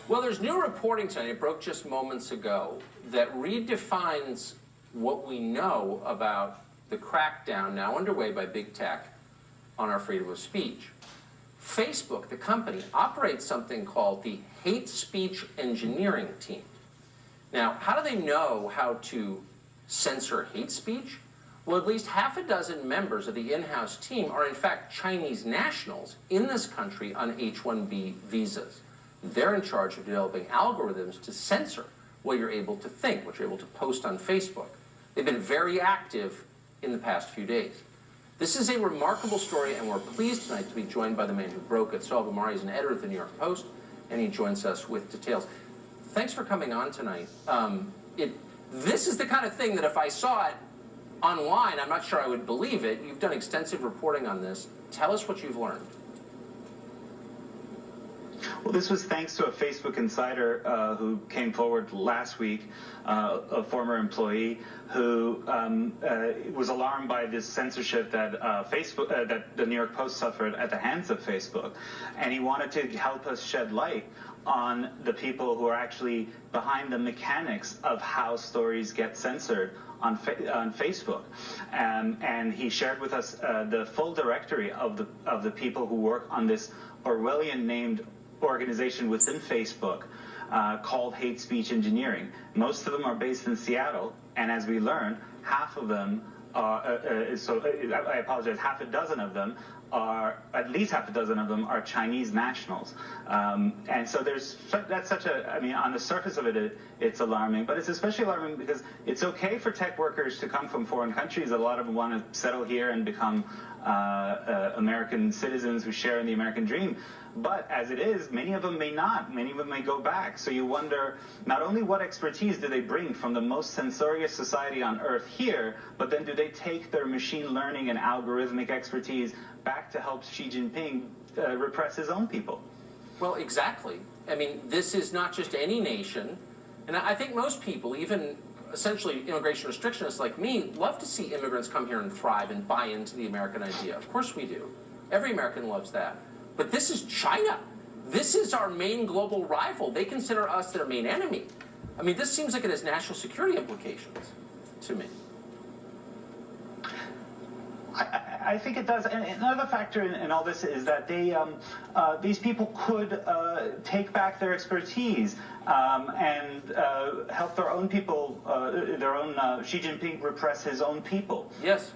Well, there's new reporting tonight, it broke just moments ago, that redefines what we know about the crackdown now underway by big tech on our freedom of speech. Facebook, the company, operates something called the hate speech engineering team. Now, how do they know how to censor hate speech? Well, at least half a dozen members of the in-house team are in fact Chinese nationals in this country on H-1B visas. They're in charge of developing algorithms to censor what you're able to think, what you're able to post on Facebook. They've been very active in the past few days. This is a remarkable story, and we're pleased tonight to be joined by the man who broke it. Saul Gomari is an editor at the New York Post, and he joins us with details. Thanks for coming on tonight. This is the kind of thing that if I saw it online, I'm not sure I would believe it. You've done extensive reporting on this. Tell us what you've learned. Well, this was thanks to a Facebook insider who came forward last week, a former employee who was alarmed by this censorship that that the New York Post suffered at the hands of Facebook, and he wanted to help us shed light on the people who are actually behind the mechanics of how stories get censored on Facebook, and he shared with us the full directory of the people who work on this Orwellian named organization within Facebook called Hate Speech Engineering. Most of them are based in Seattle, and as we learned, half of them are, I apologize, half a dozen of them are, at least half a dozen of them are Chinese nationals. And so that's such a, I mean, on the surface of it, it's alarming, but it's especially alarming because it's okay for tech workers to come from foreign countries. A lot of them want to settle here and become American citizens who share in the American dream. But as it is, many of them may not. Many of them may go back. So you wonder not only what expertise do they bring from the most censorious society on earth here, but then do they take their machine learning and algorithmic expertise back to help Xi Jinping repress his own people? Well, exactly. I mean, this is not just any nation. And I think most people, even essentially immigration restrictionists like me, love to see immigrants come here and thrive and buy into the American idea. Of course we do. Every American loves that. But this is China. This is our main global rival. They consider us their main enemy. I mean, this seems like it has national security implications to me. I think it does. And another factor in all this is that they, these people could take back their expertise and help their own people, Xi Jinping repress his own people. Yes.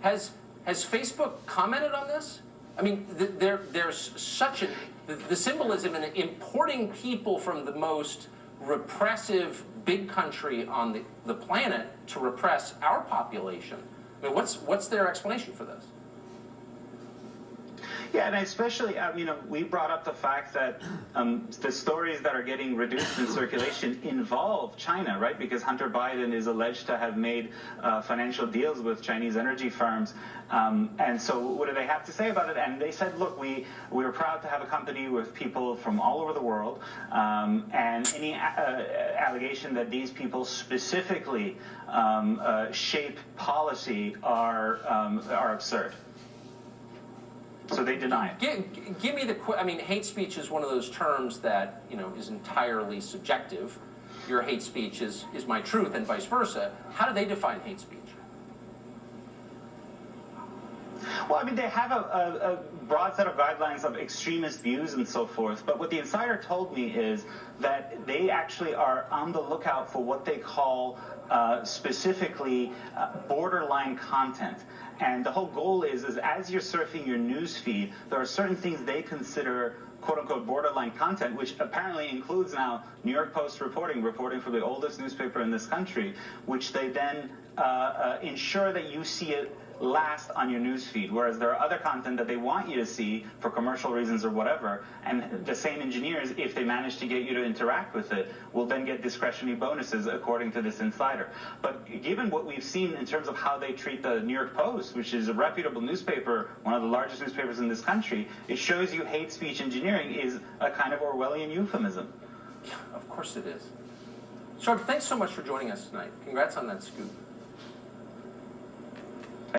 Has Facebook commented on this? I mean, there's such a, the symbolism in importing people from the most repressive big country on the planet to repress our population. I mean, what's their explanation for this? Yeah, and especially, we brought up the fact that the stories that are getting reduced in circulation involve China, right? Because Hunter Biden is alleged to have made financial deals with Chinese energy firms. And so what do they have to say about it? And they said, look, we were proud to have a company with people from all over the world, and any allegation that these people specifically shape policy are absurd. So they deny it. Give me the, I mean, hate speech is one of those terms that, is entirely subjective. Your hate speech is my truth and vice versa. How do they define hate speech? Well, I mean, they have a broad set of guidelines of extremist views and so forth, but what the insider told me is that they actually are on the lookout for what they call specifically borderline content. And the whole goal is as you're surfing your news feed, there are certain things they consider quote-unquote borderline content, which apparently includes now New York Post reporting from the oldest newspaper in this country, which they then ensure that you see it last on your news feed, whereas there are other content that they want you to see for commercial reasons or whatever, and the same engineers, if they manage to get you to interact with it, will then get discretionary bonuses according to this insider. But given what we've seen in terms of how they treat the New York Post, which is a reputable newspaper, one of the largest newspapers in this country, it shows you hate speech engineering is a kind of Orwellian euphemism. Of course it is. Sharp, thanks so much for joining us tonight. Congrats on that scoop.